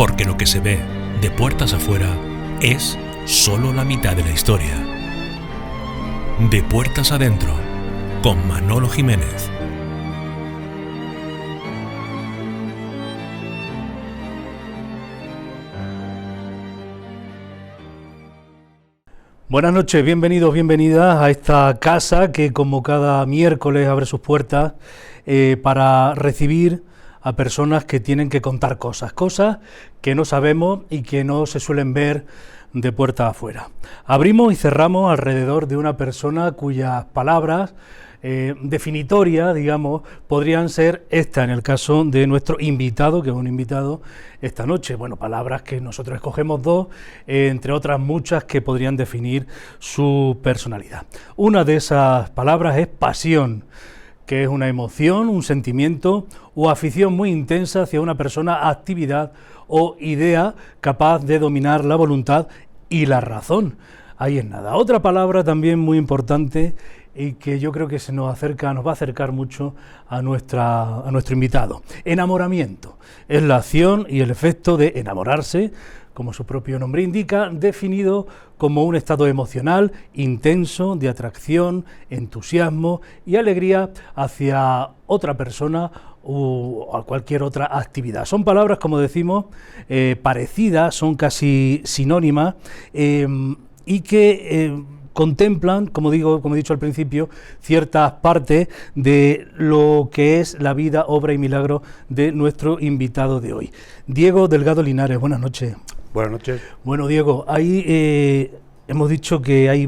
Porque lo que se ve de puertas afuera es solo la mitad de la historia. De puertas adentro, con Manolo Jiménez. Buenas noches, bienvenidos, bienvenidas a esta casa que como cada miércoles abre sus puertas para recibir a personas que tienen que contar cosas que no sabemos y que no se suelen ver de puerta afuera. Abrimos y cerramos alrededor de una persona cuyas palabras definitorias, digamos, podrían ser esta en el caso de nuestro invitado, que es un invitado esta noche. Bueno, palabras que nosotros escogemos dos, entre otras muchas que podrían definir su personalidad. Una de esas palabras es pasión, que es una emoción, un sentimiento o afición muy intensa hacia una persona, actividad o idea capaz de dominar la voluntad y la razón. Ahí es nada. Otra palabra también muy importante y que yo creo que nos va a acercar mucho a nuestro invitado. Enamoramiento. Es la acción y el efecto de enamorarse, como su propio nombre indica, definido como un estado emocional intenso de atracción, entusiasmo y alegría hacia otra persona o a cualquier otra actividad. Son palabras, como decimos, parecidas, son casi sinónimas y que contemplan, como he dicho al principio, ciertas partes de lo que es la vida, obra y milagro de nuestro invitado de hoy. Diego Delgado Linares, buenas noches. Buenas noches. Bueno, Diego, ahí hemos dicho que hay,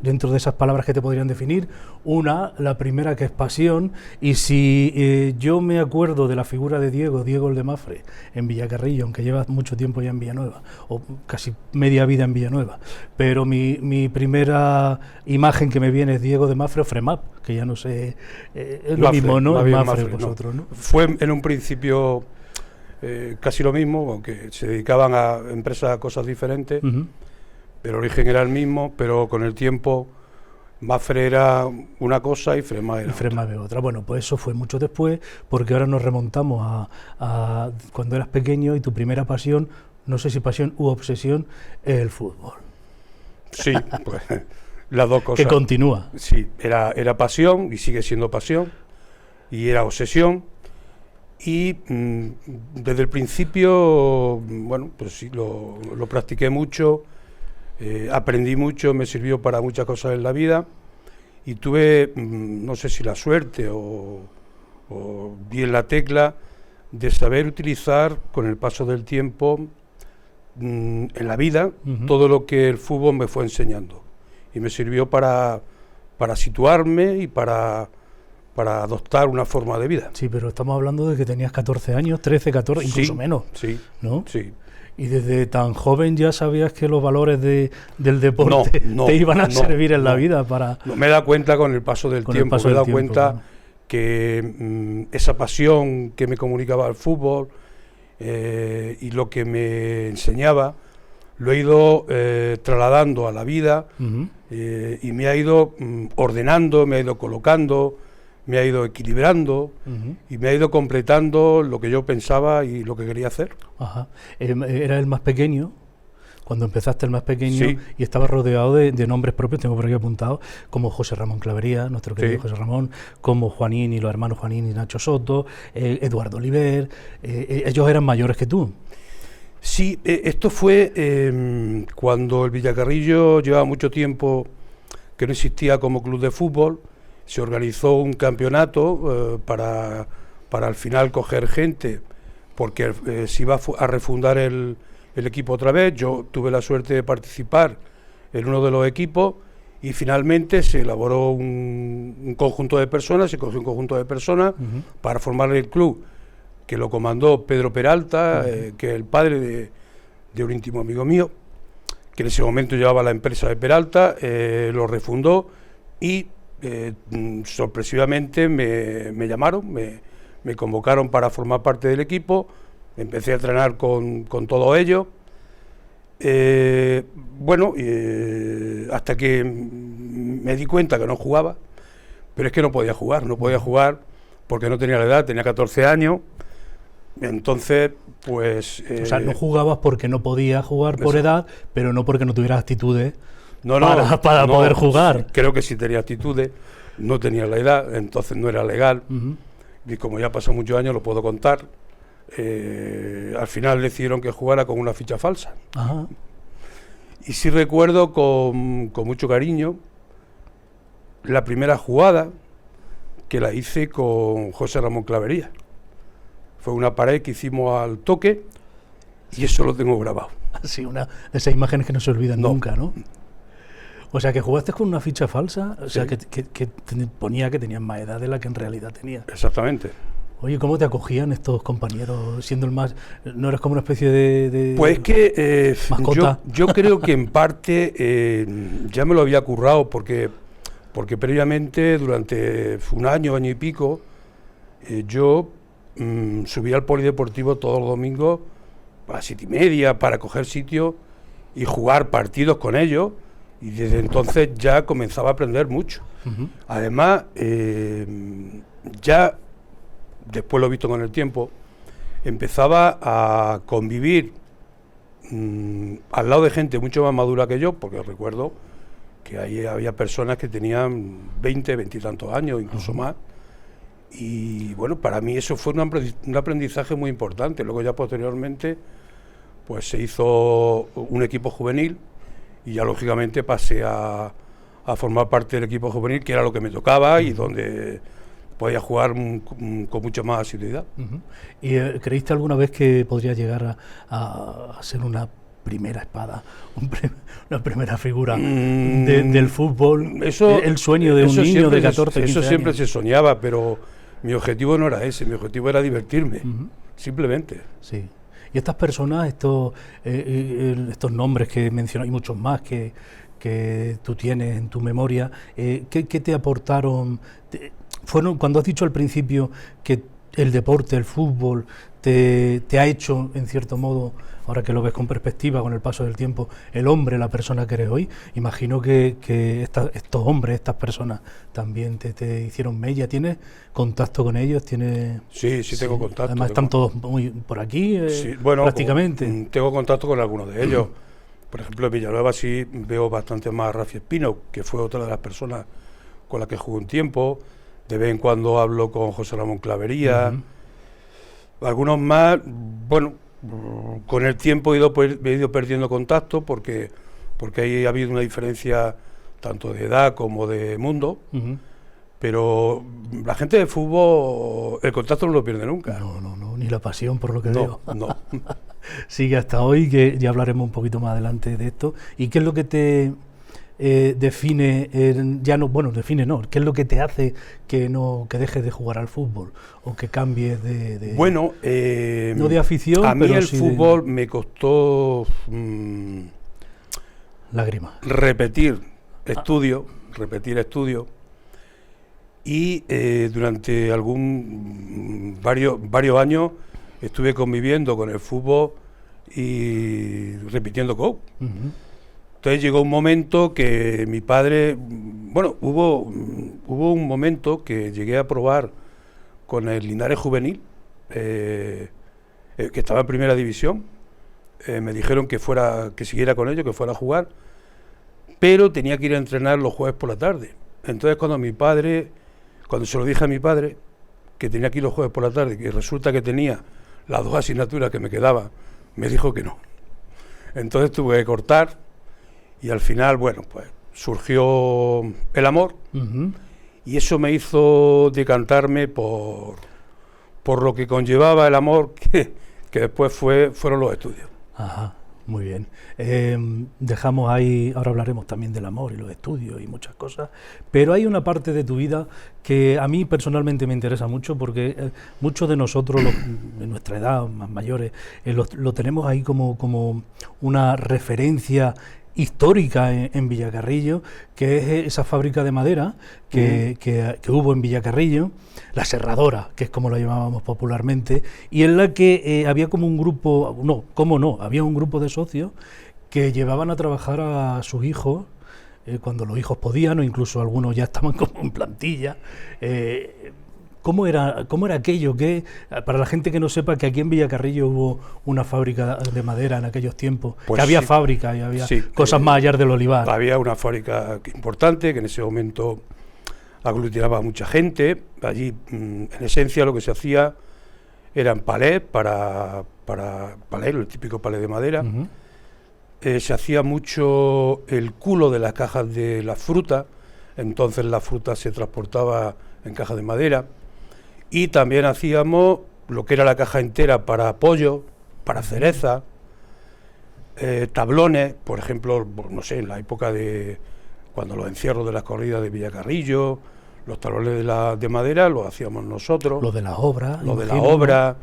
dentro de esas palabras que te podrían definir, la primera que es pasión, y si yo me acuerdo de la figura de Diego el de Mafre, en Villacarrillo, aunque lleva mucho tiempo ya en Villanueva, o casi media vida en Villanueva, pero mi primera imagen que me viene es Diego de Mafre o Fremap, que ya no sé, es lo mismo, ¿no? Mafre, vosotros, ¿no? Fue en un principio casi lo mismo, aunque se dedicaban a empresas a cosas diferentes, pero el origen era el mismo, pero con el tiempo Mafre era una cosa y Fremap era otra. Bueno, pues eso fue mucho después, porque ahora nos remontamos a cuando eras pequeño y tu primera pasión, no sé si pasión u obsesión, es el fútbol. Sí, pues las dos cosas. Que continúa. Sí, era pasión y sigue siendo pasión, y era obsesión. Y desde el principio, bueno, pues sí, lo practiqué mucho, aprendí mucho, me sirvió para muchas cosas en la vida, y tuve, no sé si la suerte o di en la tecla de saber utilizar con el paso del tiempo en la vida todo lo que el fútbol me fue enseñando, y me sirvió para situarme y para adoptar una forma de vida. Sí, pero estamos hablando de que tenías 14 años, 13, 14, incluso menos. Sí, ¿no? Sí. Y desde tan joven ya sabías que los valores del deporte te iban a servir en la vida para... No, me he dado cuenta con el paso del tiempo, me he dado cuenta que esa pasión que me comunicaba el fútbol y lo que me enseñaba, lo he ido trasladando a la vida y me ha ido ordenando, me ha ido colocando, me ha ido equilibrando y me ha ido completando lo que yo pensaba y lo que quería hacer. Ajá. Era el más pequeño, cuando empezaste el más pequeño, sí. Y estaba rodeado de nombres propios, tengo por aquí apuntado, como José Ramón Clavería, nuestro querido sí. José Ramón, como Juanín y los hermanos Juanín y Nacho Soto, Eduardo Oliver, ellos eran mayores que tú. Sí, esto fue cuando el Villacarrillo llevaba mucho tiempo que no existía como club de fútbol. Se organizó un campeonato para al final coger gente, porque se iba a refundar el equipo otra vez. Yo tuve la suerte de participar en uno de los equipos y finalmente se elaboró un conjunto de personas, se cogió un conjunto de personas para formar el club, que lo comandó Pedro Peralta, que es el padre de un íntimo amigo mío, que en ese momento llevaba la empresa de Peralta, lo refundó y sorpresivamente me llamaron, me convocaron para formar parte del equipo. Empecé a entrenar con todo ello, hasta que me di cuenta que no jugaba, pero es que no podía jugar porque no tenía la edad, tenía 14 años. Entonces Pues... o sea, no jugabas porque no podías jugar por edad, pero no porque no tuvieras actitudes para poder jugar. Creo que sí tenía actitudes, no tenía la edad, entonces no era legal. Y como ya pasó muchos años, lo puedo contar. Al final decidieron que jugara con una ficha falsa. Ajá. Y sí recuerdo con mucho cariño la primera jugada que la hice con José Ramón Clavería. Fue una pared que hicimos al toque y eso lo tengo grabado. Sí, una de esas imágenes que no se olvidan nunca, ¿no? O sea, que jugaste con una ficha falsa, o sea, que te ponía que tenías más edad de la que en realidad tenías. Exactamente. Oye, ¿cómo te acogían estos compañeros siendo el más... ¿No eres como una especie de pues que mascota? Yo creo que en parte ya me lo había currado porque previamente, durante un año y pico, yo subía al polideportivo todos los domingos a las 7:30 para coger sitio y jugar partidos con ellos, y desde entonces ya comenzaba a aprender mucho. Además, ya después lo he visto con el tiempo, empezaba a convivir al lado de gente mucho más madura que yo, porque recuerdo que ahí había personas que tenían 20 y tantos años, incluso más. Y bueno, para mí eso fue un aprendizaje muy importante. Luego ya posteriormente pues se hizo un equipo juvenil y ya lógicamente pasé a formar parte del equipo juvenil, que era lo que me tocaba y donde podía jugar con mucha más asiduidad. ¿Y creíste alguna vez que podría llegar a ser una primera espada, una primera figura del fútbol? Eso, el sueño de un niño de 14, 15 Eso siempre años. se soñaba, pero mi objetivo no era ese, mi objetivo era divertirme, simplemente. Sí. Y estas personas, estos nombres que mencionas, y muchos más que tú tienes en tu memoria, ¿qué te aportaron? Fueron, cuando has dicho al principio que el deporte, el fútbol, te ha hecho, en cierto modo, ahora que lo ves con perspectiva, con el paso del tiempo, el hombre, la persona que eres hoy, imagino que estos hombres, estas personas, también te hicieron mella. ¿Tienes contacto con ellos? Sí, tengo contacto. Además están todos muy por aquí, sí, bueno, prácticamente. Tengo contacto con algunos de ellos. Por ejemplo, en Villanueva sí veo bastante más a Rafi Espino, que fue otra de las personas con las que jugué un tiempo. De vez en cuando hablo con José Ramón Clavería. Algunos más, bueno, con el tiempo he ido perdiendo contacto porque ahí ha habido una diferencia tanto de edad como de mundo. Pero la gente de fútbol, el contacto no lo pierde nunca. No, ni la pasión, por lo que veo. No. Sigue hasta hoy, que ya hablaremos un poquito más adelante de esto. ¿Y qué es lo que te define, qué es lo que te hace que dejes de jugar al fútbol o que cambies de bueno, no de afición, a mí pero el sí fútbol me costó lágrimas, repetir estudio y durante varios años estuve conviviendo con el fútbol y repitiendo coach. Entonces llegó un momento que mi padre, bueno, hubo un momento que llegué a probar con el Linares Juvenil, que estaba en primera división. Me dijeron que siguiera con ellos, que fuera a jugar, pero tenía que ir a entrenar los jueves por la tarde. Entonces cuando se lo dije a mi padre, que tenía que ir los jueves por la tarde, que resulta que tenía las 2 asignaturas que me quedaban, me dijo que no. Entonces tuve que cortar. Y al final, bueno, pues surgió el amor y eso me hizo decantarme por lo que conllevaba el amor, que después fueron los estudios. Ajá, muy bien. Dejamos ahí, ahora hablaremos también del amor y los estudios y muchas cosas, pero hay una parte de tu vida que a mí personalmente me interesa mucho porque muchos de nosotros, de nuestra edad, más mayores, lo tenemos ahí como una referencia histórica en Villacarrillo, que es esa fábrica de madera que hubo en Villacarrillo, la serradora, que es como la llamábamos popularmente, y en la que había como un grupo, había un grupo de socios que llevaban a trabajar a sus hijos cuando los hijos podían, o incluso algunos ya estaban como en plantilla, ¿Cómo era aquello? Que para la gente que no sepa, que aquí en Villacarrillo hubo una fábrica de madera en aquellos tiempos, Pues que había sí, fábrica y había sí, cosas más allá del olivar. había una fábrica importante que en ese momento aglutinaba a mucha gente. Allí, en esencia, lo que se hacía eran palés para palés, el típico palé de madera. Ujú. Se hacía mucho el culo de las cajas de la fruta, entonces la fruta se transportaba en cajas de madera. Y también hacíamos lo que era la caja entera para pollo, para cereza, tablones, por ejemplo, no sé, en la época de cuando los encierros de las corridas de Villacarrillo, los tablones de madera los hacíamos nosotros. Lo de las obras. Los de la imagino, ¿no? obra,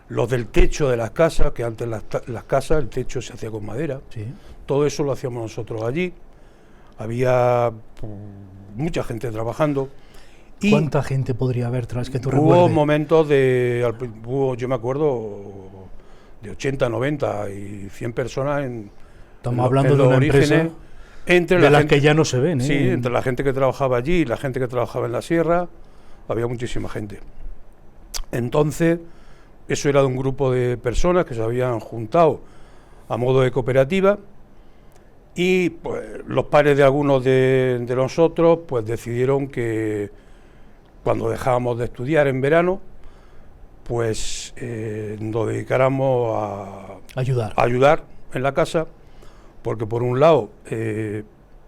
los del techo de las casas, que antes las casas, el techo se hacía con madera. Sí. Todo eso lo hacíamos nosotros allí. Había mucha gente trabajando. Y ¿Cuánta gente podría haber tras que tú hubo recuerdes? momentos yo me acuerdo, de 80, 90 y 100 personas Estamos hablando de los una empresa orígenes, entre de la las gente, que ya no se ven, ¿eh? sí, entre la gente que trabajaba allí y la gente que trabajaba en la sierra, había muchísima gente. Entonces, eso era de un grupo de personas que se habían juntado a modo de cooperativa, y pues los padres de algunos de nosotros pues decidieron que cuando dejábamos de estudiar en verano, pues nos dedicáramos a Ayudar. ayudar en la casa, porque por un lado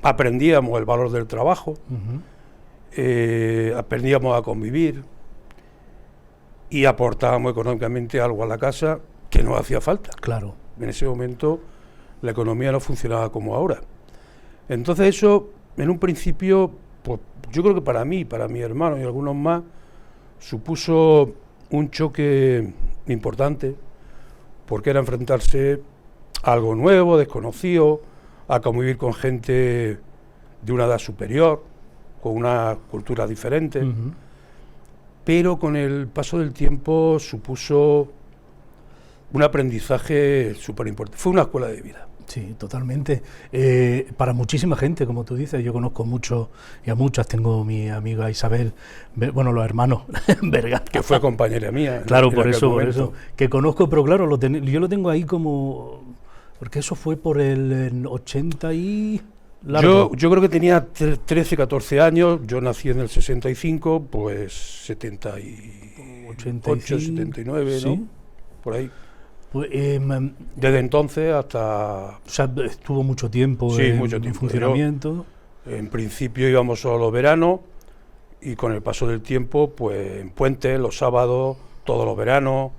aprendíamos el valor del trabajo, Ujú. aprendíamos a convivir y aportábamos económicamente algo a la casa que nos hacía falta. Claro. En ese momento la economía no funcionaba como ahora. Entonces eso, en un principio, pues yo creo que para mí, para mi hermano y algunos más, supuso un choque importante, porque era enfrentarse a algo nuevo, desconocido, a convivir con gente de una edad superior, con una cultura diferente, Ujú. pero con el paso del tiempo supuso un aprendizaje súper importante. Fue una escuela de vida. Sí, totalmente. Para muchísima gente, como tú dices, yo conozco mucho y a muchas. Tengo mi amiga Isabel, bueno, los hermanos Vergara, Que fue compañera mía. Claro, en por aquel eso, momento. que conozco, pero claro, yo lo tengo ahí como, porque eso fue por el 80 y largo. Yo creo que tenía 13, 14 años, yo nací en el 65, pues 78, 85, 79, sí. ¿no? Por ahí. Pues, Desde entonces hasta, o sea, estuvo mucho tiempo, Sí, en, mucho en tiempo. funcionamiento. en principio íbamos solo los veranos, y con el paso del tiempo, pues en puentes, los sábados, todos los veranos.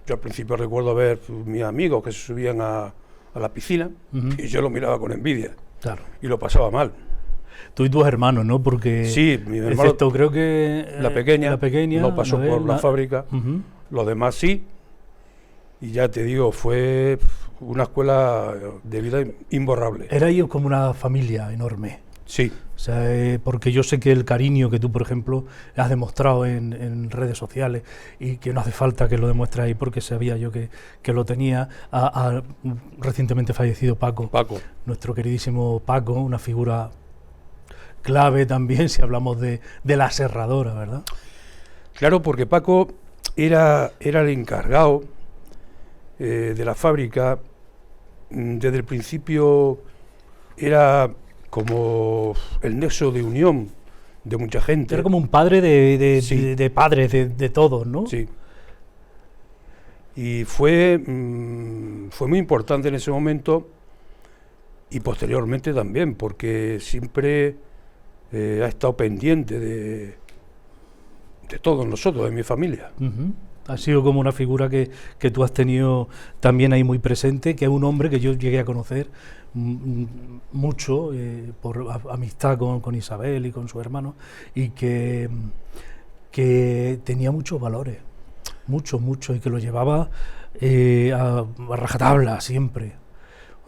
Yo al principio recuerdo ver mis amigos que se subían a la piscina, Ujú. y yo lo miraba con envidia, Claro. y lo pasaba mal. Tú y tus hermanos, ¿no? Porque Sí, mi hermano, excepto creo que la pequeña no pasó Anabel, por la fábrica, Ujú. los demás sí, y ya te digo, fue una escuela de vida imborrable. Erais como una familia enorme. Sí, O sea, porque yo sé que el cariño que tú, por ejemplo, has demostrado en redes sociales, y que no hace falta que lo demuestres ahí porque sabía yo que lo tenía, a recientemente fallecido Paco, Paco. nuestro queridísimo Paco, una figura clave también si hablamos de la aserradora, ¿verdad? Claro, porque Paco era el encargado de la fábrica. Desde el principio era como el nexo de unión de mucha gente. Era como un padre Sí. de padres de todos, ¿no? Sí. Y fue muy importante en ese momento, y posteriormente también, porque siempre ha estado pendiente de todos nosotros, de mi familia. Ujú. Ha sido como una figura que tú has tenido también ahí muy presente, que es un hombre que yo llegué a conocer mucho por amistad con Isabel y con su hermano, y que tenía muchos valores, muchos, y que lo llevaba a rajatabla siempre.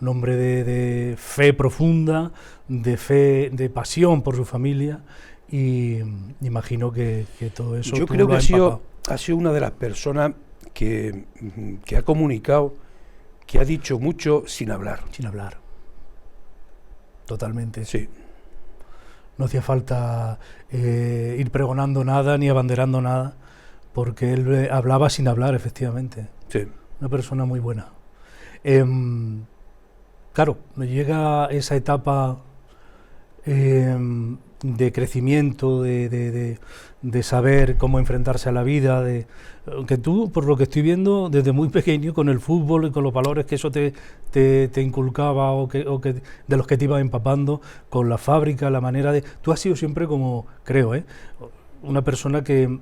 Un hombre de fe profunda, de pasión por su familia, y imagino que todo eso Yo tú creo lo que has empapado. ha sido una de las personas que ha comunicado, que ha dicho mucho sin hablar. Sin hablar. Totalmente. Sí, No hacía falta ir pregonando nada ni abanderando nada, porque él hablaba sin hablar, efectivamente. Sí. Una persona muy buena. Claro, me llega esa etapa de crecimiento, de saber cómo enfrentarse a la vida, aunque tú, por lo que estoy viendo, desde muy pequeño, con el fútbol y con los valores que eso te inculcaba o que de los que te ibas empapando, con la fábrica, la manera de... Tú has sido siempre como, creo, una persona que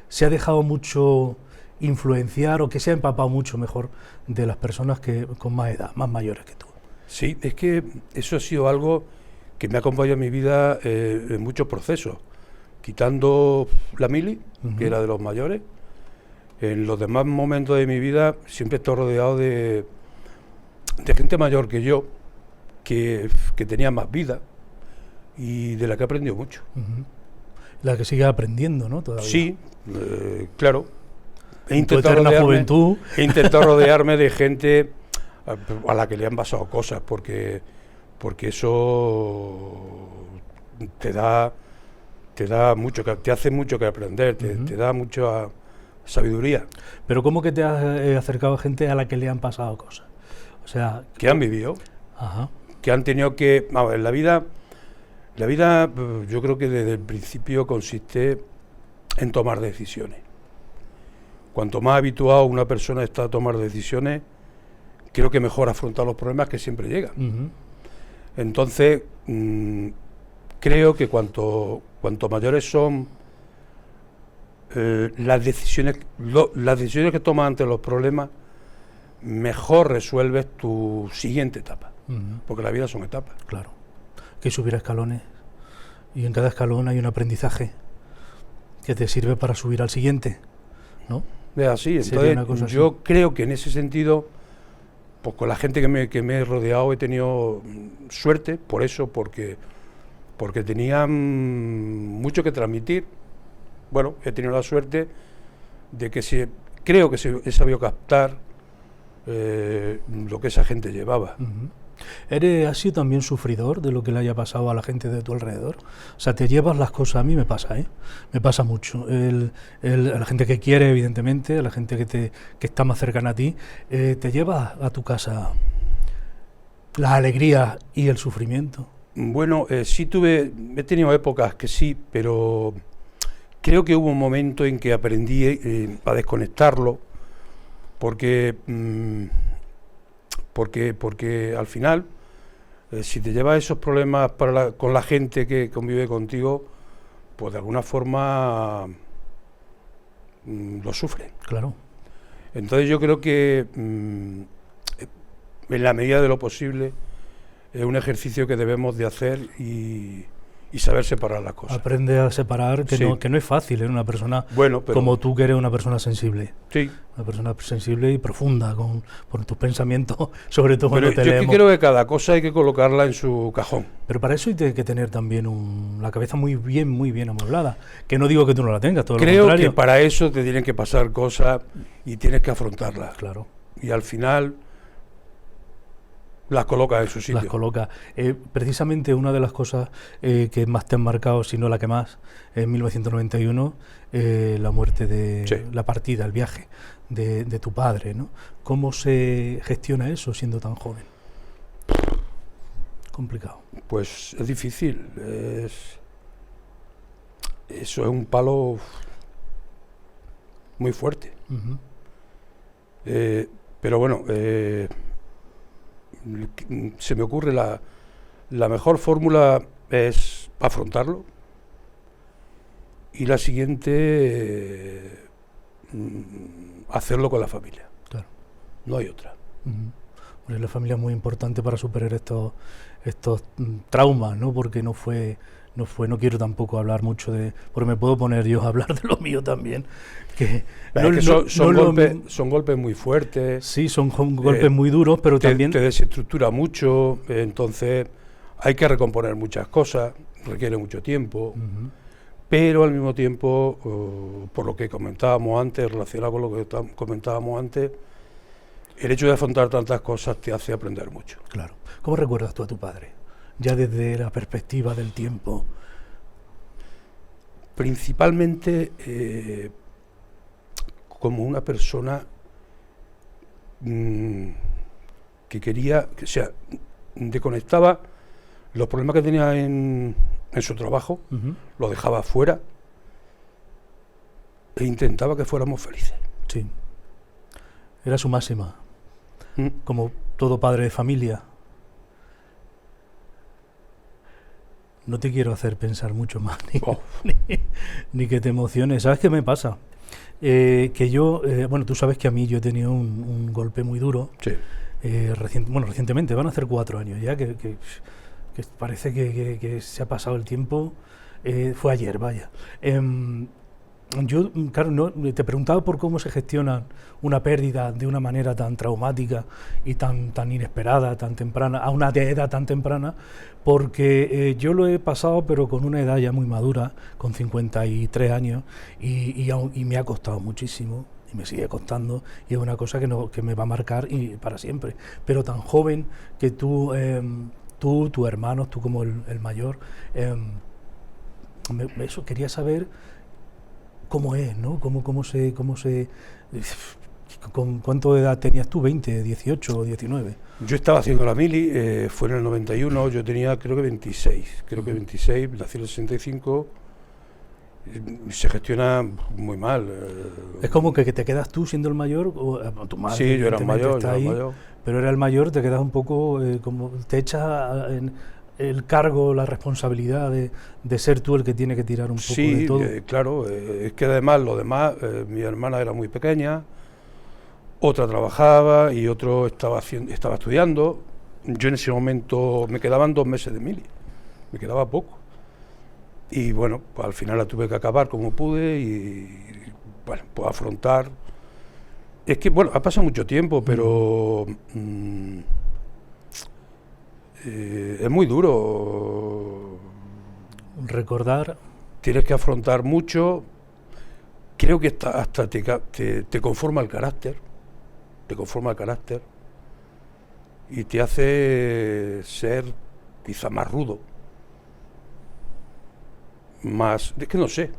se ha dejado mucho influenciar o que se ha empapado mucho mejor de las personas que con más edad, más mayores que tú. Sí, es que eso ha sido algo que me ha acompañado en mi vida en muchos procesos. Quitando la mili, que era de los mayores, en los demás momentos de mi vida siempre estoy rodeado de gente mayor que yo, que tenía más vida y de la que he aprendido mucho. La que sigue aprendiendo, ¿no? Todavía. Sí, claro. He intentado rodearme de gente a la que le han pasado cosas, porque eso te mucho, te hace mucho que aprender, te da mucha sabiduría. Pero ¿cómo que te has acercado a gente a la que le han pasado cosas? O sea, que han vivido, ajá, que han tenido que... Vamos, en la vida yo creo que desde el principio consiste en tomar decisiones. Cuanto más habituado una persona está a tomar decisiones, creo que mejor afrontar los problemas que siempre llegan. Entonces, creo que cuanto mayores son las decisiones que tomas ante los problemas, mejor resuelves tu siguiente etapa. Porque la vida son etapas. Claro. Que subir escalones y en cada escalón hay un aprendizaje que te sirve para subir al siguiente, ¿no? Es así. Entonces, yo creo que en ese sentido, pues con la gente que me he rodeado he tenido suerte, por eso, porque tenían mucho que transmitir. Bueno, he tenido la suerte de que creo que he sabido captar lo que esa gente llevaba. ¿Has sido también sufridor de lo que le haya pasado a la gente de tu alrededor? O sea, te llevas las cosas, a mí me pasa, me pasa mucho. A la gente que quiere, evidentemente, a la gente que está más cercana a ti, te llevas a tu casa las alegrías y el sufrimiento. Bueno, sí he tenido épocas que sí, pero creo que hubo un momento en que aprendí a desconectarlo, porque al final, si te llevas esos problemas con la gente que convive contigo, pues de alguna forma lo sufren. Claro. Entonces yo creo que en la medida de lo posible es un ejercicio que debemos de hacer y saber separar las cosas. Aprende a separar, que, sí. que no es fácil, una persona pero, como tú, que eres una persona sensible. Sí. Una persona sensible y profunda por tus pensamientos, sobre todo cuando te leemos. Yo creo que cada cosa hay que colocarla en su cajón. Pero para eso hay que tener también la cabeza muy bien amueblada. Que no digo que tú no la tengas, todo lo contrario. Creo que para eso te tienen que pasar cosas y tienes que afrontarlas. Claro. Y al final las colocas en su sitio. Las colocas. Precisamente una de las cosas que más te han marcado, si no la que más, en 1991, la muerte la partida, el viaje de tu padre, ¿no? ¿Cómo se gestiona eso siendo tan joven? Complicado. Pues es difícil. Eso es un palo muy fuerte. Pero bueno, se me ocurre la mejor fórmula es afrontarlo, y la siguiente hacerlo con la familia. Claro. No hay otra. Bueno, la familia es muy importante para superar estos traumas, ¿no? Porque no quiero tampoco hablar mucho porque me puedo poner yo a hablar de lo mío también. Son golpes muy fuertes. Sí, son golpes muy duros, pero también te desestructura mucho, entonces hay que recomponer muchas cosas, requiere mucho tiempo, pero al mismo tiempo, por lo que comentábamos antes, relacionado con lo que comentábamos antes, el hecho de afrontar tantas cosas te hace aprender mucho. Claro. ¿Cómo recuerdas tú a tu padre? Ya desde la perspectiva del tiempo. principalmente como una persona que quería, o sea, desconectaba los problemas que tenía en su trabajo, lo dejaba fuera e intentaba que fuéramos felices. Sí. Era su máxima, como todo padre de familia. No te quiero hacer pensar mucho más, ni que te emociones. ¿Sabes qué me pasa? Que yo, bueno, tú sabes que a mí yo he tenido un golpe muy duro. Sí. Recientemente, van a hacer 4 años ya, que parece que se ha pasado el tiempo. Fue ayer, vaya. Yo, claro, no, te preguntaba por cómo se gestiona una pérdida de una manera tan traumática y tan inesperada, tan temprana, a una edad tan temprana, porque yo lo he pasado, pero con una edad ya muy madura, con 53 años, y me ha costado muchísimo, y me sigue costando, y es una cosa que me va a marcar para siempre. Pero tan joven que tú, tus hermanos, tú como el mayor, eso quería saber cómo es, ¿no? ¿Con cuánto edad tenías tú? ¿20, 18 o 19? Yo estaba haciendo la mili, fue en el 91, yo tenía creo que 26, nací en el 65, se gestiona muy mal. Es como que te quedas tú siendo el mayor, o tu madre. Sí, yo era mayor, pero era el mayor, te quedas un poco como te echas en el cargo, la responsabilidad de ser tú el que tiene que tirar un poco de todo. Sí, claro, es que además lo demás, mi hermana era muy pequeña, otra trabajaba y otro estaba estudiando. Yo en ese momento me quedaban 2 meses de mili, me quedaba poco. Y bueno, pues al final la tuve que acabar como pude y bueno, pues afrontar. Es que bueno, ha pasado mucho tiempo, pero es muy duro. Recordar. Tienes que afrontar mucho. Creo que hasta te conforma el carácter. Te conforma el carácter. Y te hace ser quizá más rudo. Más. Es que no sé.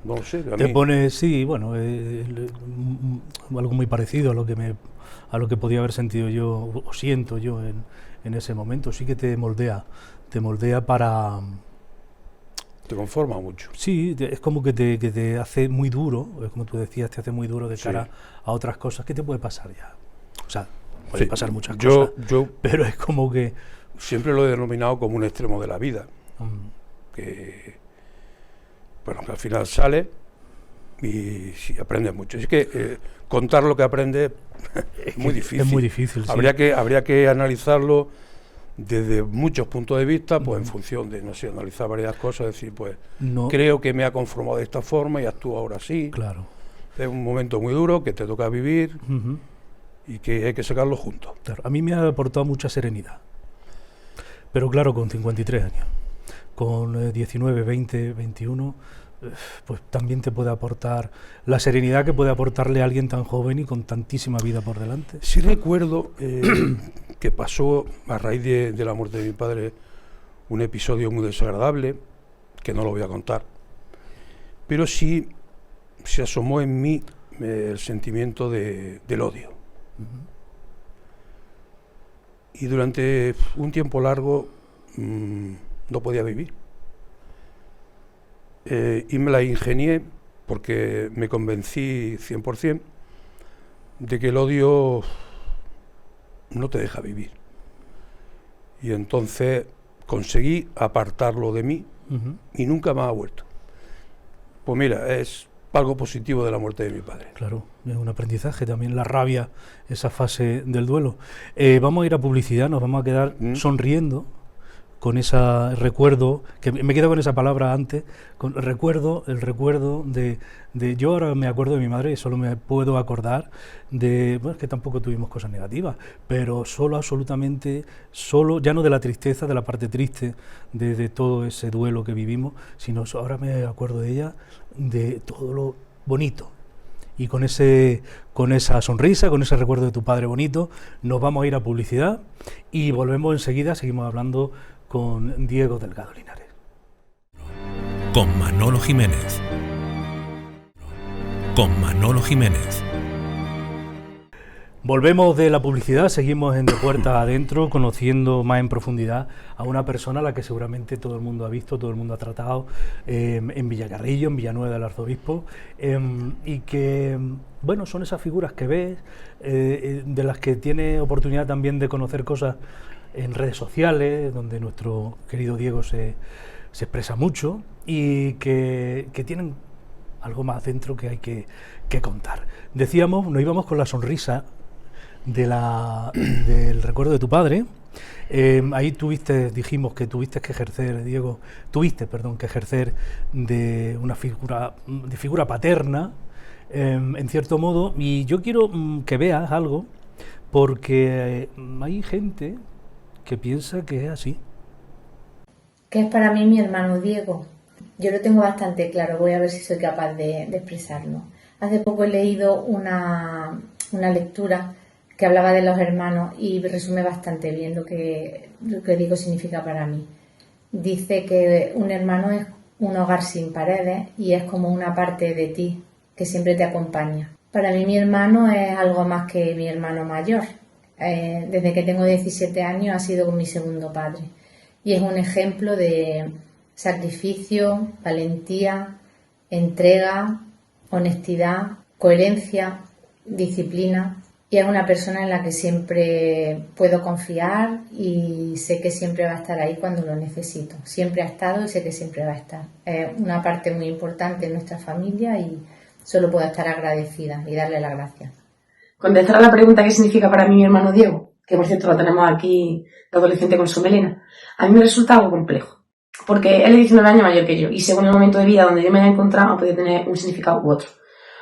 Te pone, sí, bueno, algo muy parecido a lo que podía haber sentido yo, o siento yo en ese momento. Sí que te moldea para. Te conforma mucho. Sí, es como que te hace muy duro, como tú decías, te hace muy duro de cara a otras cosas. ¿Qué te puede pasar ya? O sea, puede pasar muchas cosas, pero es como que. Siempre lo he denominado como un extremo de la vida. Bueno, que al final sale y sí, aprendes mucho. Es que contar lo que aprendes es muy difícil. Es muy difícil, sí. Habría que analizarlo desde muchos puntos de vista, pues en función de, no sé, analizar varias cosas, decir, pues creo que me ha conformado de esta forma y actúo ahora sí. Claro. Es un momento muy duro que te toca vivir y que hay que sacarlo juntos. Claro, a mí me ha aportado mucha serenidad. Pero claro, con 53 años. Con 19, 20, 21, pues también te puede aportar la serenidad que puede aportarle a alguien tan joven y con tantísima vida por delante. Sí recuerdo que pasó a raíz de la muerte de mi padre un episodio muy desagradable, que no lo voy a contar, pero sí se asomó en mí el sentimiento del odio. Y durante un tiempo largo no podía vivir. Y me la ingenié porque me convencí 100% de que el odio no te deja vivir. Y entonces conseguí apartarlo de mí y nunca más ha vuelto. Pues mira, es algo positivo de la muerte de mi padre. Claro, es un aprendizaje también, la rabia, esa fase del duelo. Vamos a ir a publicidad, nos vamos a quedar sonriendo con ese recuerdo, que me quedo con esa palabra antes, el recuerdo de yo ahora me acuerdo de mi madre y solo me puedo acordar de, bueno, es que tampoco tuvimos cosas negativas, pero absolutamente, ya no de la tristeza, de la parte triste de todo ese duelo que vivimos, sino ahora me acuerdo de ella, de todo lo bonito. Y con esa sonrisa, con ese recuerdo de tu padre bonito, nos vamos a ir a publicidad y volvemos enseguida, seguimos hablando con Diego Delgado Linares. Con Manolo Jiménez. con Manolo Jiménez. Volvemos de la publicidad, seguimos en De Puertas Adentro, conociendo más en profundidad a una persona a la que seguramente todo el mundo ha visto, todo el mundo ha tratado en Villacarrillo, en Villanueva del Arzobispo, y que, bueno, son esas figuras que ves, de las que tienes oportunidad también de conocer cosas en redes sociales, donde nuestro querido Diego se expresa mucho, y que tienen algo más dentro que hay que contar. Decíamos, nos íbamos con la sonrisa del recuerdo de tu padre. Ahí dijimos que tuviste que ejercer, Diego, que ejercer de una figura paterna, en cierto modo, y yo quiero que veas algo, porque hay gente que piensa que es así. ¿Qué es para mí mi hermano Diego? Yo lo tengo bastante claro, voy a ver si soy capaz de expresarlo. Hace poco he leído una lectura que hablaba de los hermanos y resume bastante bien lo que Diego significa para mí. Dice que un hermano es un hogar sin paredes y es como una parte de ti que siempre te acompaña. Para mí mi hermano es algo más que mi hermano mayor. Desde que tengo 17 años ha sido mi segundo padre y es un ejemplo de sacrificio, valentía, entrega, honestidad, coherencia, disciplina. Y es una persona en la que siempre puedo confiar y sé que siempre va a estar ahí cuando lo necesito. Siempre ha estado y sé que siempre va a estar. Es una parte muy importante de nuestra familia y solo puedo estar agradecida y darle las gracias. Contestar a la pregunta ¿qué significa para mí mi hermano Diego? Que por cierto lo tenemos aquí de adolescente con su melena. A mí me resulta algo complejo. Porque él es 19 años mayor que yo y según el momento de vida donde yo me haya encontrado puede tener un significado u otro.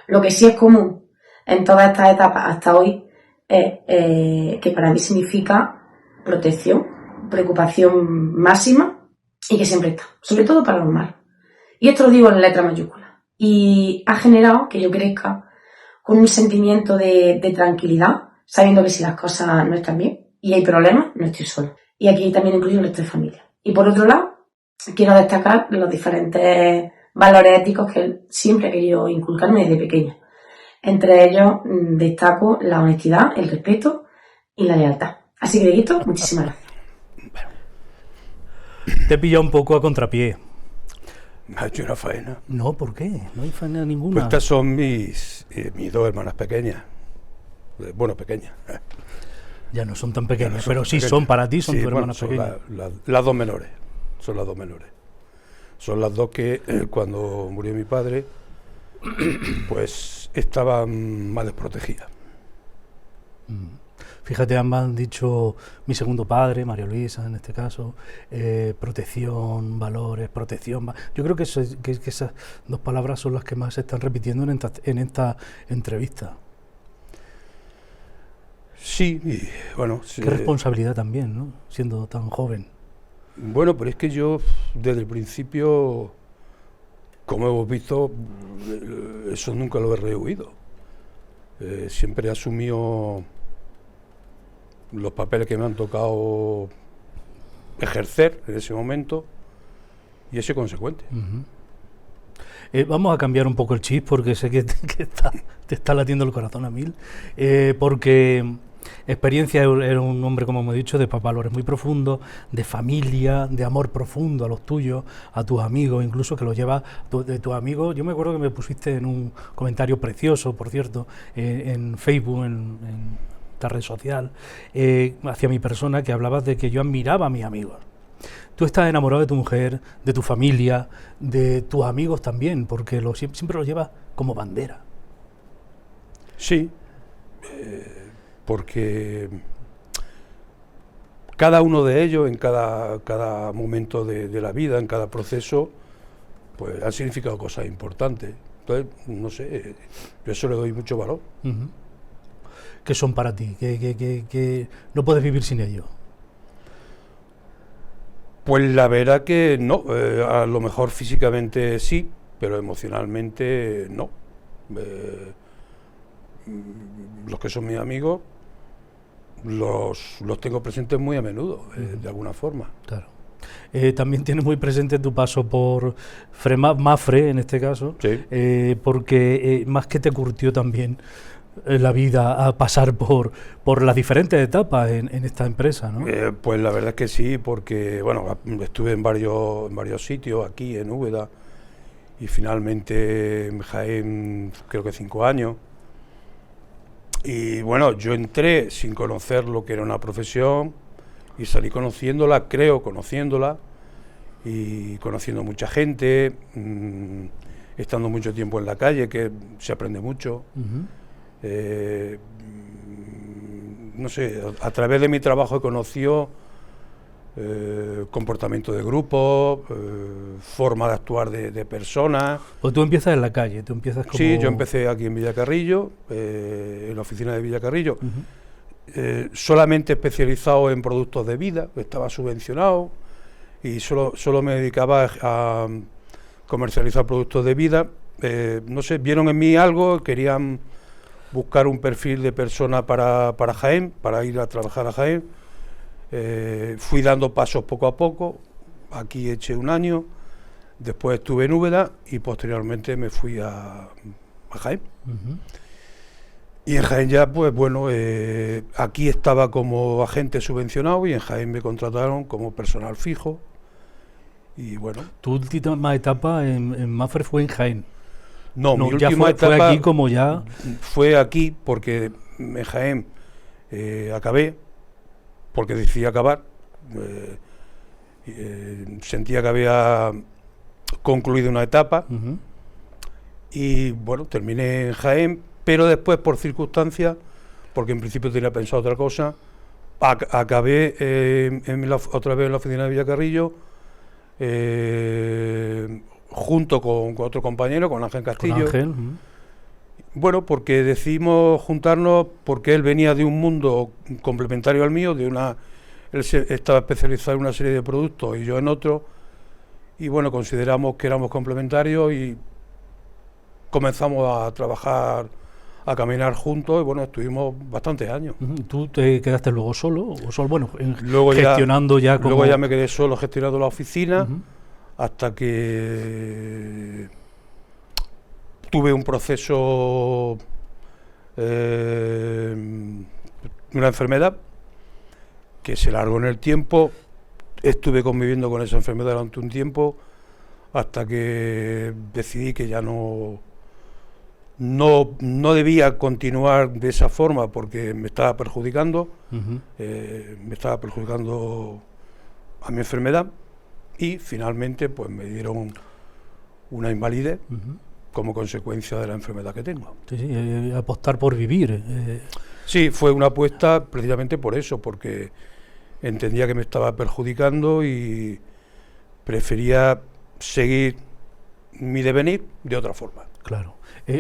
Lo que sí es común en todas estas etapas hasta hoy que para mí significa protección, preocupación máxima y que siempre está, sobre todo para los malos. Y esto lo digo en letra mayúscula. Y ha generado que yo crezca con un sentimiento de tranquilidad, sabiendo que si las cosas no están bien y hay problemas, no estoy solo. Y aquí también incluyo el resto de familia. Y por otro lado, quiero destacar los diferentes valores éticos que él siempre ha querido inculcarme desde pequeña. Entre ellos destaco la honestidad, el respeto y la lealtad. Así que, Dieguito, muchísimas gracias. Te pilla un poco a contrapié. Me ha hecho una faena. No, ¿por qué? No hay faena ninguna. Pues estas son mis dos hermanas pequeñas. Bueno, pequeñas. Ya no son tan pequeñas, son pero tan sí pequeñas. son para ti, son Sí, tus hermanas son pequeñas. las dos menores. Son las dos menores. Son las dos que cuando murió mi padre, pues estaban más desprotegidas. Fíjate, ambas han dicho mi segundo padre, María Luisa en este caso, protección, valores, protección. Yo creo que esas dos palabras son las que más se están repitiendo en esta entrevista. Sí, y bueno... Qué responsabilidad también, ¿no? Siendo tan joven. Bueno, pero es que yo desde el principio, como hemos visto, eso nunca lo he rehuido. Siempre he asumido los papeles que me han tocado ejercer en ese momento y he sido consecuente. Vamos a cambiar un poco el chip porque sé que te está latiendo el corazón a mil, porque experiencia era un hombre, como hemos dicho, de valores muy profundos, de familia, de amor profundo a los tuyos, a tus amigos, incluso que los llevas de tus amigos. Yo me acuerdo que me pusiste en un comentario precioso, por cierto, en Facebook, en esta red social, hacia mi persona, que hablabas de que yo admiraba a mis amigos. Tú estás enamorado de tu mujer, de tu familia, de tus amigos también, porque siempre los llevas como bandera. Sí, porque cada uno de ellos, en cada momento de la vida, en cada proceso, pues han significado cosas importantes. Entonces, no sé, yo eso le doy mucho valor. ¿Qué son para ti? Que no puedes vivir sin ellos. Pues la verdad que no, a lo mejor físicamente sí, pero emocionalmente no. Los que son mis amigos los tengo presentes muy a menudo, de alguna forma. Claro. También tienes muy presente tu paso por Mafre, en este caso, Sí. porque más que te curtió también la vida a pasar por las diferentes etapas en esta empresa, ¿no? Pues la verdad es que sí, porque bueno, estuve en varios sitios, aquí en Úbeda, y finalmente en Jaén creo que 5 años. Y bueno, yo entré sin conocer lo que era una profesión y salí conociéndola, conociéndola y conociendo mucha gente, estando mucho tiempo en la calle, que se aprende mucho. No sé, a través de mi trabajo he conocido comportamiento de grupo, forma de actuar de personas. Pues tú empiezas en la calle, tú empiezas como... Sí, yo empecé aquí en Villacarrillo, en la oficina de Villacarrillo, solamente especializado en productos de vida, estaba subvencionado y solo me dedicaba a comercializar productos de vida. No sé, vieron en mí algo, querían buscar un perfil de persona para Jaén, para ir a trabajar a Jaén. Fui dando pasos poco a poco, aquí eché 1 año, después estuve en Úbeda y posteriormente me fui a Jaén. Y en Jaén ya, pues bueno, aquí estaba como agente subvencionado y en Jaén me contrataron como personal fijo. Y bueno. Tu última etapa en Mafre fue en Jaén. No, mi ya última etapa fue aquí como ya... Fue aquí porque en Jaén acabé, porque decidí acabar. Sentía que había concluido una etapa y bueno, terminé en Jaén, pero después por circunstancias, porque en principio tenía pensado otra cosa, acabé otra vez en la oficina de Villacarrillo, junto con otro compañero, con Ángel Castillo. Con Ángel. Bueno, porque decidimos juntarnos porque él venía de un mundo complementario al mío, él estaba especializado en una serie de productos y yo en otro, y bueno, consideramos que éramos complementarios y comenzamos a trabajar, a caminar juntos, y bueno, estuvimos bastantes años. ¿Tú te quedaste luego solo? O solo, bueno, luego gestionando ya como... Luego ya me quedé solo gestionando la oficina, hasta que tuve un proceso, una enfermedad que se largó en el tiempo. Estuve conviviendo con esa enfermedad durante un tiempo hasta que decidí que ya no debía continuar de esa forma porque me estaba perjudicando, a mi enfermedad, y finalmente pues me dieron una invalidez como consecuencia de la enfermedad que tengo. Sí, apostar por vivir. Sí, fue una apuesta precisamente por eso, porque entendía que me estaba perjudicando y prefería seguir mi devenir de otra forma. Claro.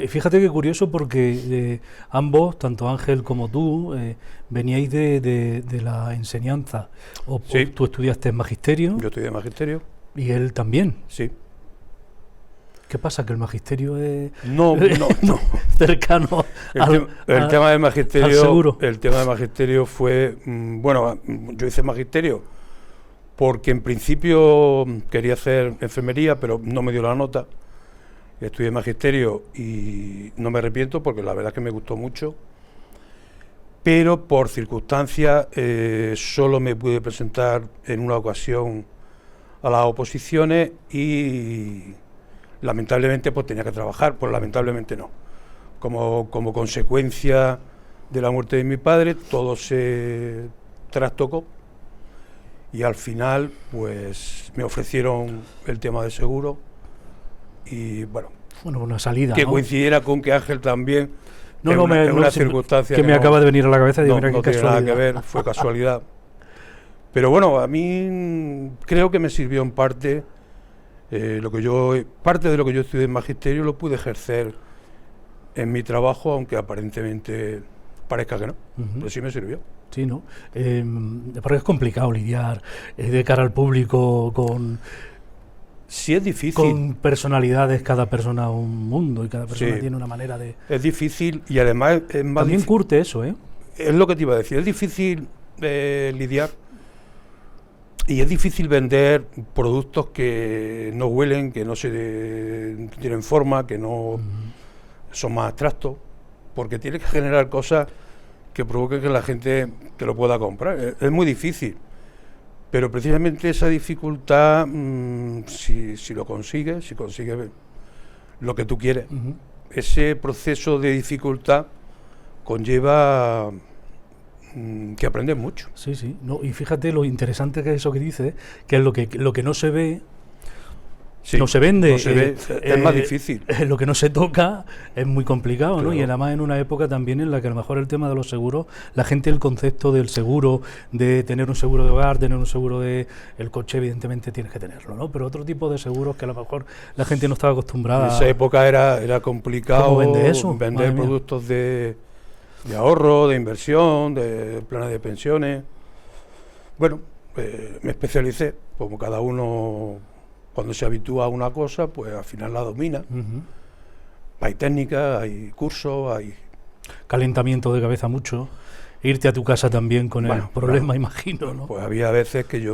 Fíjate qué curioso porque ambos, tanto Ángel como tú, veníais de la enseñanza. Sí. Tú estudiaste magisterio. Yo estudié magisterio. Y él también. Sí. ¿Qué pasa? ¿Que el magisterio es no. cercano el tema del magisterio, al seguro? El tema del magisterio fue, bueno, yo hice magisterio porque en principio quería hacer enfermería, pero no me dio la nota. Estudié magisterio y no me arrepiento porque la verdad es que me gustó mucho, pero por circunstancias solo me pude presentar en una ocasión a las oposiciones y lamentablemente pues tenía que trabajar, pues lamentablemente no. Como consecuencia de la muerte de mi padre, todo se trastocó y al final pues me ofrecieron el tema de seguro y bueno, una salida, que ¿no? coincidiera con que Ángel también en una una circunstancia que me acaba de venir a la cabeza y no mira qué tiene casualidad. nada que ver, fue casualidad. Pero bueno, a mí creo que me sirvió en parte parte de lo que yo estudié en magisterio lo pude ejercer en mi trabajo, aunque aparentemente parezca que no, pero sí me sirvió. Sí, ¿no? Porque es complicado lidiar de cara al público con... Sí, es difícil. Con personalidades, cada persona un mundo y cada persona Sí. tiene una manera de... Es difícil y además es más También difícil. curte eso, ¿eh? Es lo que te iba a decir, es difícil lidiar Y es difícil vender productos que no huelen, que no tienen forma, que no son más abstractos, porque tienes que generar cosas que provoquen que la gente te lo pueda comprar. Es muy difícil, pero precisamente esa dificultad, si lo consigues, si consigues lo que tú quieres, ese proceso de dificultad conlleva que aprendes mucho. Sí, sí. No, y fíjate lo interesante que es eso que dices, que es lo que no se ve, Sí, no se vende, no se ve, es más difícil. Lo que no se toca es muy complicado, ¿no? Claro. Y además en una época también en la que a lo mejor el tema de los seguros, la gente, el concepto del seguro, de tener un seguro de hogar, tener un seguro de el coche, evidentemente tienes que tenerlo, ¿no? Pero otro tipo de seguros que a lo mejor la gente no estaba acostumbrada. En esa época era complicado. ¿Cómo vende eso? Vender productos de ahorro, de inversión, de planes de pensiones. Bueno, me especialicé, como cada uno cuando se habitúa a una cosa, pues al final la domina. Hay técnicas, hay cursos, hay calentamiento de cabeza mucho, irte a tu casa también con el problema, imagino, ¿no? Pues había veces que yo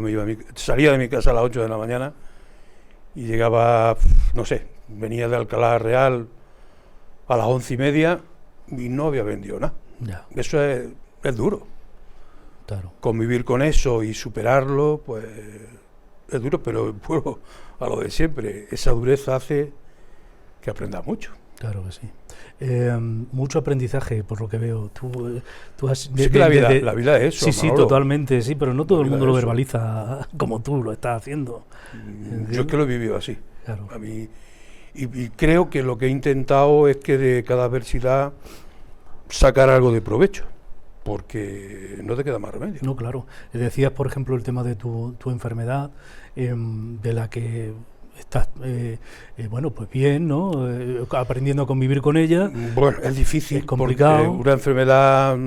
salía de mi casa a las 8 de la mañana y llegaba, no sé, venía de Alcalá Real a las 11:30 y no había vendido nada. Ya. Eso es duro. Claro. Convivir con eso y superarlo, pues es duro, pero vuelvo a lo de siempre. Esa dureza hace que aprendas mucho. Claro que sí. Mucho aprendizaje, por lo que veo. Tú has... Sí, que la vida es eso. Sí, sí, Manolo. totalmente, sí, pero no todo el mundo lo eso. verbaliza como tú lo estás haciendo. Yo es que lo he vivido así. Claro. A mí, y creo que lo que he intentado es que de cada adversidad sacar algo de provecho, porque no te queda más remedio. No, claro. Decías, por ejemplo, el tema de tu enfermedad, de la que estás, bueno, pues bien, ¿no? Aprendiendo a convivir con ella. Bueno, es difícil, es complicado. Porque una enfermedad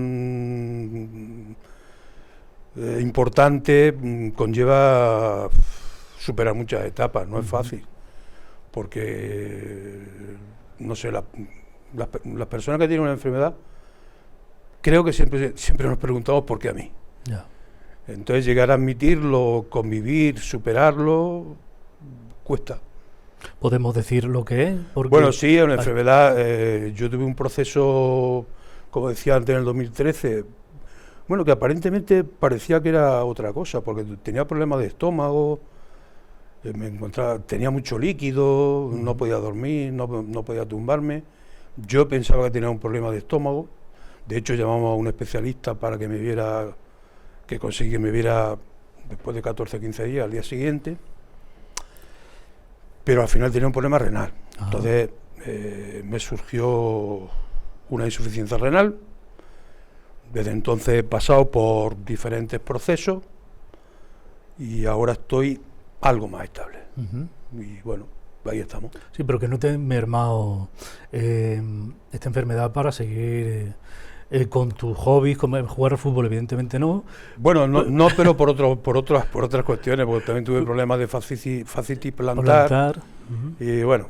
importante conlleva superar muchas etapas, no es fácil, porque, no sé, las personas que tienen una enfermedad, creo que siempre nos preguntamos por qué a mí. Ya. Entonces llegar a admitirlo, convivir, superarlo, cuesta. ¿Podemos decir lo que es? Porque Bueno, sí, es una enfermedad. Yo tuve un proceso, como decía antes, en el 2013, bueno, que aparentemente parecía que era otra cosa, porque tenía problemas de estómago, tenía mucho líquido, no podía dormir, no podía tumbarme. Yo pensaba que tenía un problema de estómago. De hecho, llamamos a un especialista para que me viera, que conseguí que me viera después de 14 o 15 días, al día siguiente. Pero al final tenía un problema renal. Entonces me surgió una insuficiencia renal. Desde entonces he pasado por diferentes procesos y ahora estoy algo más estable. Y bueno, ahí estamos. Sí, pero que no te ha mermado esta enfermedad para seguir con tus hobbies, como jugar al fútbol, evidentemente no. Bueno, no, pero por otras cuestiones, porque también tuve problemas de fascitis plantar. Y bueno,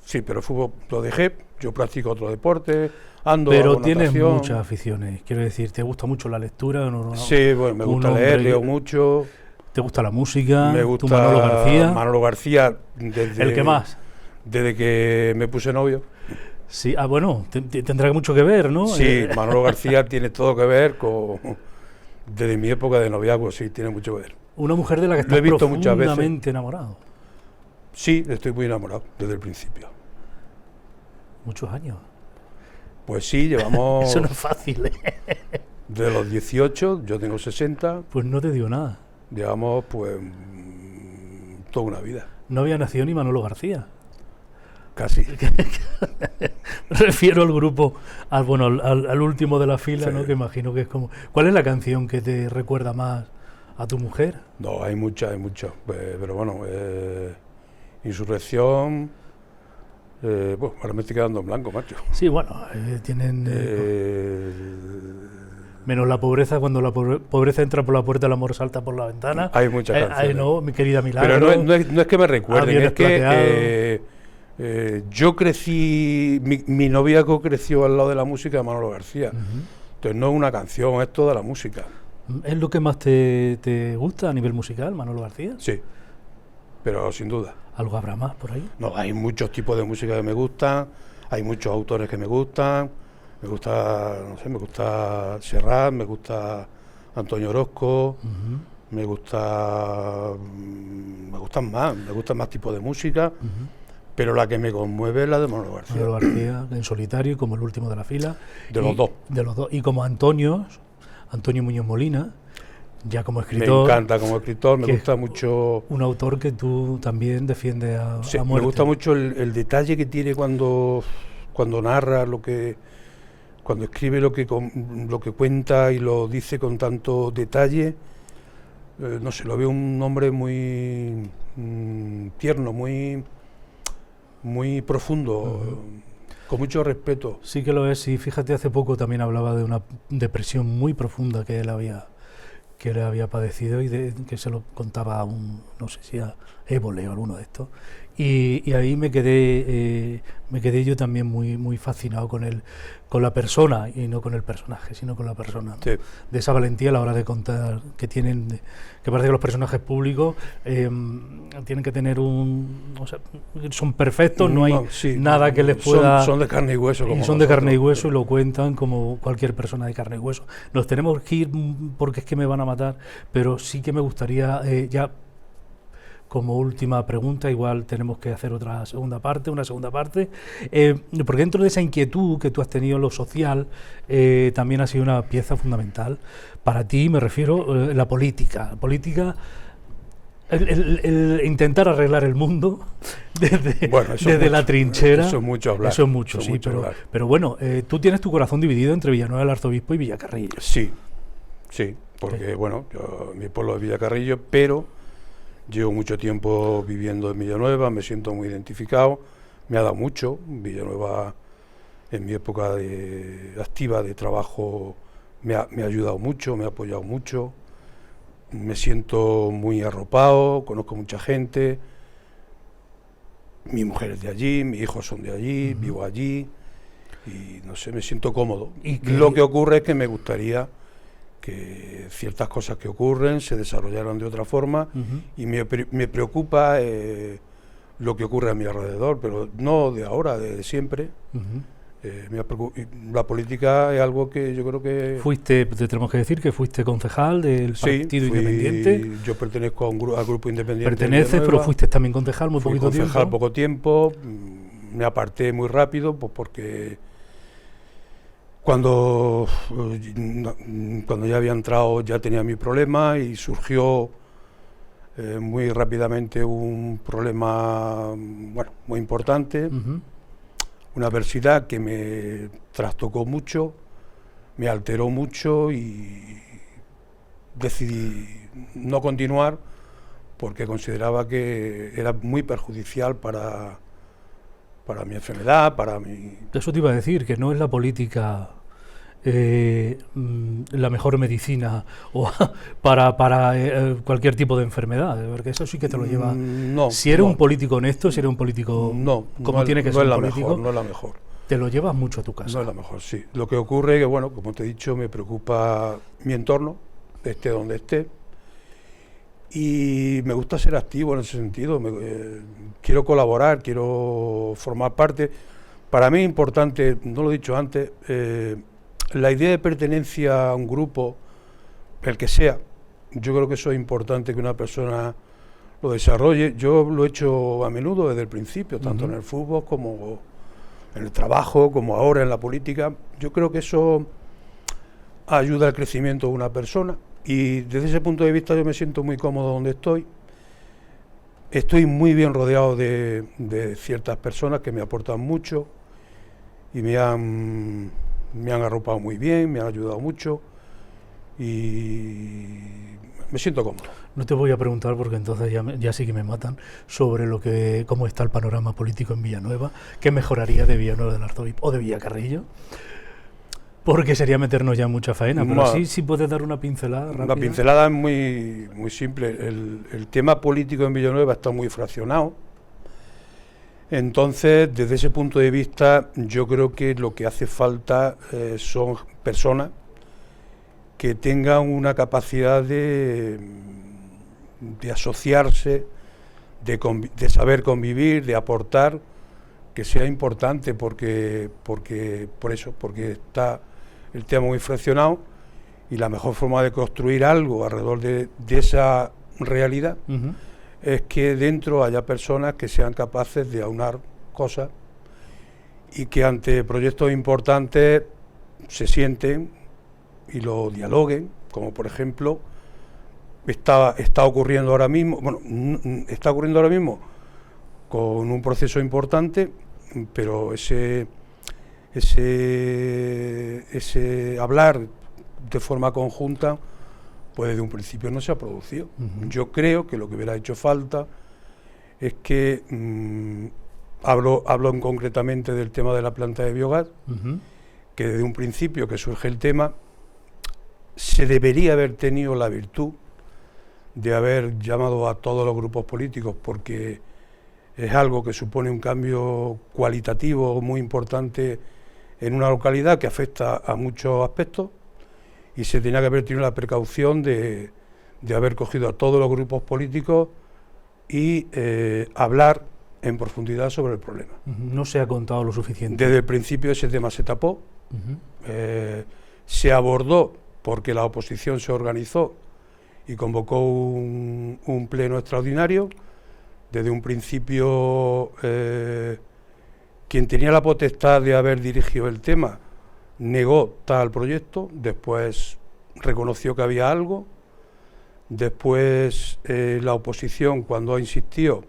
sí, pero el fútbol lo dejé. Yo practico otro deporte, ando. Pero hago tienes natación. muchas aficiones, quiero decir, ¿te gusta mucho la lectura? Sí, bueno, me gusta leer, leo mucho. ¿Te gusta la música? Me gusta ¿Tu Manolo García? Manolo García, desde ¿El que más? Desde que me puse novio. Sí, bueno, tendrá mucho que ver, ¿no? Sí, Manolo García tiene todo que ver con... Desde mi época de noviazgo, sí, tiene mucho que ver. Una mujer de la que Lo he estás visto muchas veces. profundamente enamorado. Sí, estoy muy enamorado desde el principio. Muchos años. Pues sí, llevamos... Eso no es fácil, ¿eh? De los 18, yo tengo 60. Pues no te digo nada. Llevamos, pues, toda una vida. No había nacido ni Manolo García. Casi. Me refiero al grupo, al último de la fila, Sí. ¿no? Que imagino que es como... ¿Cuál es la canción que te recuerda más a tu mujer? No, hay muchas. Pero bueno, Insurrección... bueno, ahora me estoy quedando en blanco, macho. Sí, bueno, tienen... menos la pobreza, cuando la pobreza entra por la puerta, el amor salta por la ventana. Hay muchas canciones. No, mi querida Milagro. Pero no es que me recuerden, Aviones es que yo crecí, mi noviazgo creció al lado de la música de Manolo García. Entonces no es una canción, es toda la música. ¿Es lo que más te gusta a nivel musical, Manolo García? Sí, pero sin duda. ¿Algo habrá más por ahí? No, hay muchos tipos de música que me gustan, hay muchos autores que me gustan. Me gusta, no sé, me gusta Serrat, me gusta Antonio Orozco, me gustan más tipos de música, pero la que me conmueve es la de Manolo García. Manolo García, en solitario, como el último de la fila. Los dos. De los dos. Y como Antonio Muñoz Molina, ya como escritor. Me encanta como escritor, me gusta mucho. Un autor que tú también defiendes a muerte. Me gusta mucho el detalle que tiene cuando narra cuando escribe lo que cuenta y lo dice con tanto detalle. No sé, lo veo un hombre muy tierno, muy profundo, con mucho respeto. Sí que lo es, y fíjate, hace poco también hablaba de una depresión muy profunda que él había padecido y que se lo contaba a no sé si a Évole o alguno de estos. Y ahí me quedé yo también muy fascinado con la persona, y no con el personaje, sino con la persona, ¿no? Sí. De esa valentía a la hora de contar que tienen, que parece que los personajes públicos tienen que tener son perfectos, no hay nada que les pueda... Son de carne y hueso. Y son de carne y hueso y lo cuentan como cualquier persona de carne y hueso. Nos tenemos que ir porque es que me van a matar, pero sí que me gustaría ya... Como última pregunta, igual tenemos que hacer una segunda parte, porque dentro de esa inquietud que tú has tenido en lo social, también ha sido una pieza fundamental. Para ti, me refiero, la política. El intentar arreglar el mundo desde la trinchera. Eso es mucho hablar. Eso es mucho, sí, pero bueno, tú tienes tu corazón dividido entre Villanueva del Arzobispo y Villacarrillo. Sí, porque bueno, mi pueblo es Villacarrillo, pero llevo mucho tiempo viviendo en Villanueva, me siento muy identificado, me ha dado mucho. Villanueva, en mi época activa de trabajo, me ha ayudado mucho, me ha apoyado mucho, me siento muy arropado, conozco mucha gente, mi mujer es de allí, mis hijos son de allí, vivo allí, y no sé, me siento cómodo. Y lo que ocurre es que me gustaría que ciertas cosas que ocurren se desarrollaran de otra forma, y me preocupa lo que ocurre a mi alrededor, pero no de ahora, de siempre. La política es algo que yo creo que... Te tenemos que decir que fuiste concejal del Partido Independiente. Yo pertenezco al grupo independiente. Perteneces, pero fuiste también concejal muy poquito tiempo. Concejal poco tiempo, me aparté muy rápido, pues porque... Cuando ya había entrado ya tenía mi problema y surgió muy rápidamente un problema muy importante, una adversidad que me trastocó mucho, me alteró mucho y decidí no continuar porque consideraba que era muy perjudicial para mi enfermedad, para mi... Eso te iba a decir, que no es la política la mejor medicina para cualquier tipo de enfermedad, porque eso sí que te lo lleva... Si eres un político honesto, si eres un político como tiene que ser un político, no es la mejor. Te lo llevas mucho a tu casa. No es la mejor, sí. Lo que ocurre es que, bueno, como te he dicho, me preocupa mi entorno, esté donde esté, y me gusta ser activo en ese sentido. Quiero colaborar, quiero formar parte. Para mí es importante, no lo he dicho antes, la idea de pertenencia a un grupo, el que sea. Yo creo que eso es importante que una persona lo desarrolle. Yo lo he hecho a menudo desde el principio, tanto en el fútbol como en el trabajo, como ahora en la política. Yo creo que eso ayuda al crecimiento de una persona, y desde ese punto de vista yo me siento muy cómodo donde estoy. Estoy muy bien rodeado de ciertas personas que me aportan mucho y me han arropado muy bien, me han ayudado mucho y me siento cómodo. No te voy a preguntar, porque entonces ya sí que me matan, sobre cómo está el panorama político en Villanueva, qué mejoraría de Villanueva del Arzobispo o de Villacarrillo, porque sería meternos ya en mucha faena, pero sí puedes dar una pincelada rápida. La pincelada es muy simple. El tema político en Villanueva está muy fraccionado. Entonces, desde ese punto de vista, yo creo que lo que hace falta son personas que tengan una capacidad de asociarse, de saber convivir, de aportar, que sea importante porque está el tema muy fraccionado, y la mejor forma de construir algo alrededor de esa realidad es que dentro haya personas que sean capaces de aunar cosas y que ante proyectos importantes se sienten y lo dialoguen, como por ejemplo está ocurriendo ahora mismo, con un proceso importante, pero ese hablar de forma conjunta, pues desde un principio no se ha producido. Yo creo que lo que hubiera hecho falta es que, hablo concretamente del tema de la planta de biogás, que desde un principio que surge el tema, se debería haber tenido la virtud de haber llamado a todos los grupos políticos, porque es algo que supone un cambio cualitativo muy importante en una localidad que afecta a muchos aspectos, y se tenía que haber tenido la precaución de haber cogido a todos los grupos políticos y hablar en profundidad sobre el problema. No se ha contado lo suficiente. Desde el principio ese tema se tapó, se abordó porque la oposición se organizó y convocó un pleno extraordinario. Desde un principio quien tenía la potestad de haber dirigido el tema negó tal proyecto, después reconoció que había algo, después la oposición, cuando ha insistido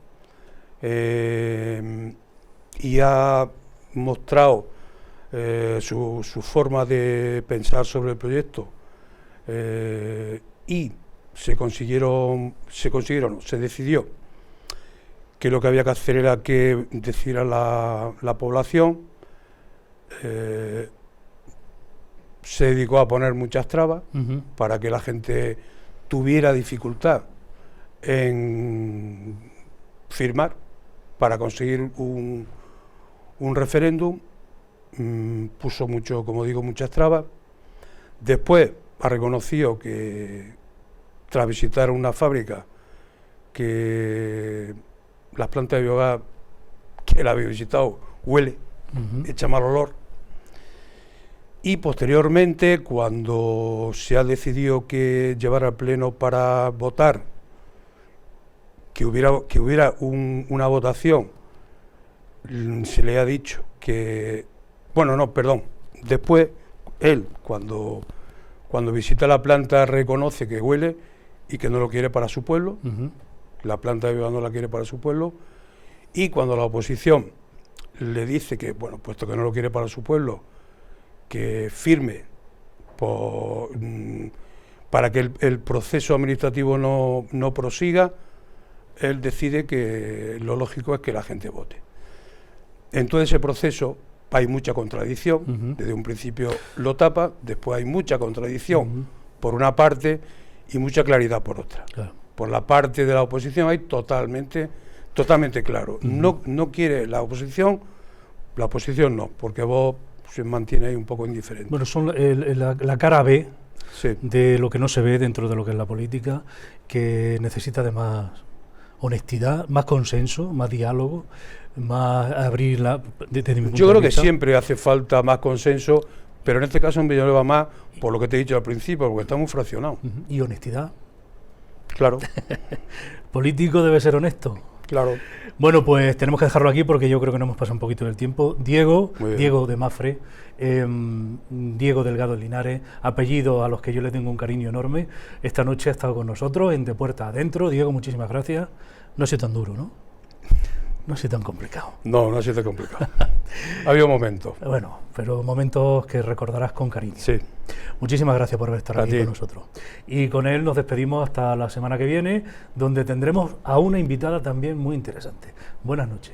y ha mostrado su forma de pensar sobre el proyecto, y se decidió que lo que había que hacer era que decidiera la población. Se dedicó a poner muchas trabas para que la gente tuviera dificultad en firmar para conseguir un referéndum. Puso muchas trabas. Después ha reconocido que tras visitar una fábrica, que las plantas de biogás que él había visitado huele, echa mal olor. Y posteriormente, cuando se ha decidido que llevar al pleno para votar, que hubiera una votación, se le ha dicho que, después él, cuando visita la planta, reconoce que huele y que no lo quiere para su pueblo, la planta de biogás no la quiere para su pueblo, y cuando la oposición le dice que, puesto que no lo quiere para su pueblo, que firme para que el proceso administrativo no prosiga, él decide que lo lógico es que la gente vote. En todo ese proceso hay mucha contradicción, desde un principio lo tapa, después hay mucha contradicción por una parte y mucha claridad por otra. Claro. Por la parte de la oposición hay totalmente claro. No quiere la oposición no, porque vos se mantiene ahí un poco indiferente. Bueno, son la cara B de lo que no se ve dentro de lo que es la política, que necesita de más honestidad, más consenso, más diálogo, más abrirla. Yo creo que siempre hace falta más consenso, pero en este caso en Villanueva más, por lo que te he dicho al principio, porque está muy fraccionado. ¿Y honestidad? Claro. Político debe ser honesto. Claro. Bueno, pues tenemos que dejarlo aquí porque yo creo que nos hemos pasado un poquito del tiempo. Diego de Mafre, Diego Delgado Linares, apellido a los que yo le tengo un cariño enorme. Esta noche ha estado con nosotros en De Puerta Adentro. Diego, muchísimas gracias. No ha sido tan duro, ¿no? No ha sido tan complicado. No ha sido tan complicado. Ha habido momentos. Bueno, pero momentos que recordarás con cariño. Sí. Muchísimas gracias por estar aquí con nosotros. Y con él nos despedimos hasta la semana que viene, donde tendremos a una invitada también muy interesante. Buenas noches.